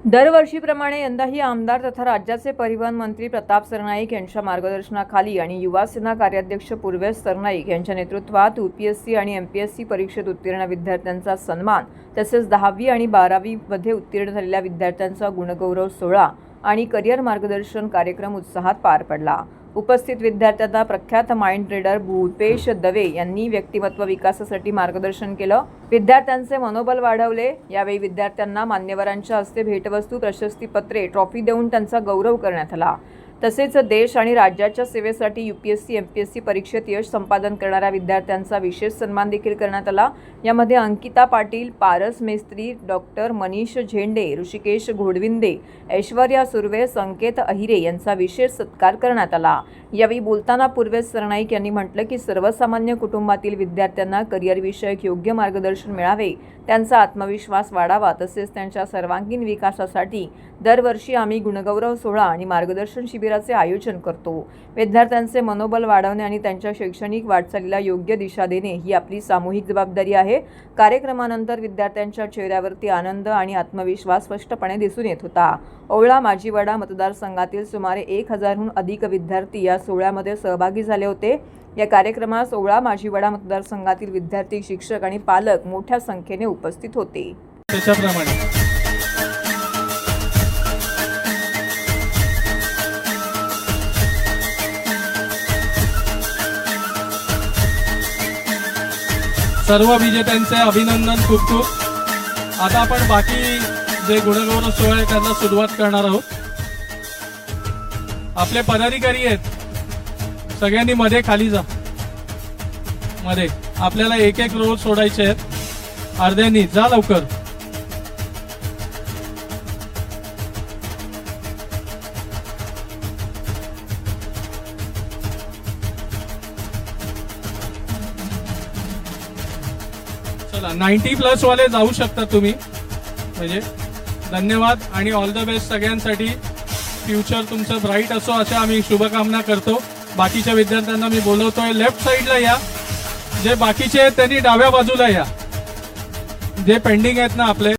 दरवर्षीप्रमाणे यंदाही आमदार तथा राज्याचे परिवहन मंत्री प्रताप सरनाईक यांच्या मार्गदर्शनाखाली आणि युवा सेना कार्याध्यक्ष पूर्वेश सरनाईक यांच्या नेतृत्वात UPSC आणि MPSC परीक्षेत उत्तीर्ण विद्यार्थ्यांचा सन्मान तसेच 10वी आणि 12वी मध्ये उत्तीर्ण झालेल्या विद्यार्थ्यांचा गुणगौरव सोहळा आणि करिअर मार्गदर्शन कार्यक्रम उत्साहात पार पडला। उपस्थित विद्यार्थ्यांना प्रख्यात माइंड रीडर भूपेश दवे यांनी व्यक्तिमत्व विकासासाठी मार्गदर्शन केलं। विद्यार्थ्यांचे मनोबल वाढवले। यावेळी विद्यार्थ्यांना मान्यवरांच्या हस्ते भेटवस्तू, प्रशस्तीपत्रे, ट्रॉफी देऊन त्यांचा गौरव करण्यात आला। तसेच देश आणि राज्याच्या सेवेसाठी UPSC MPSC परीक्षेत यश संपादन करणाऱ्या विद्यार्थ्यांचा विशेष सन्मान देखील करण्यात आला। यामध्ये अंकिता पाटील, पारस मेस्त्री, डॉक्टर मनीष झेंडे, ऋषिकेश घोडविंदे, ऐश्वर्या सुर्वे, संकेत अहिरे यांचा विशेष सत्कार करण्यात आला। यावेळी बोलताना पूर्वेश सरनाईक यांनी म्हटलं की सर्वसामान्य कुटुंबातील विद्यार्थ्यांना करिअर विषयक योग्य मार्गदर्शन मिळावे, त्यांचा आत्मविश्वास वाढावा तसेच त्यांच्या सर्वांगीण विकासासाठी दरवर्षी आम्ही गुणगौरव सोहळा आणि मार्गदर्शन शिबिराचे आयोजन करतो। विद्यार्थ्यांचे मनोबल वाढवणे आणि त्यांच्या शैक्षणिक वाटचालीला योग्य दिशा देणे ही आपली सामूहिक जबाबदारी आहे। कार्यक्रमानंतर विद्यार्थ्यांच्या चेहऱ्यावरती आनंद आणि आत्मविश्वास स्पष्टपणे दिसून येत होता। ओवळा माजिवाडा मतदारसंघातील सुमारे 1000हून अधिक विद्यार्थी या सोहळ्यामध्ये सहभागी झाले होते। या कार्यक्रमास ओवळा माजिवाडा मतदारसंघातील विद्यार्थी, शिक्षक आणि पालक मोठ्या संख्येने उपस्थित होते। त्याच्याप्रमाणे सर्व विजेत्यांचे अभिनंदन खूप खूप। आता आपण बाकी जे गुणगौरव सोहळे आहेत त्यांना सुरुवात करणार आहोत। आपले पदाधिकारी आहेत, सगळ्यांनी मध्ये खाली जा। मध्ये आपल्याला एक एक रो सोडायचे आहेत, अर्ध्यांनी जा लवकर। चला 90+ वाले जाऊ शकता तुम्ही, म्हणजे धन्यवाद आणि ऑल द बेस्ट सगळ्यांसाठी। फ्युचर तुमचं ब्राईट असो अशा आम्ही शुभकामना करतो। बाकीच्या विद्यार्थ्यांना मी बोलवतोय, लेफ्ट साईडला या। जे बाकीचे आहेत त्यांनी डाव्या बाजूला या, जे पेंडिंग आहेत ना आपले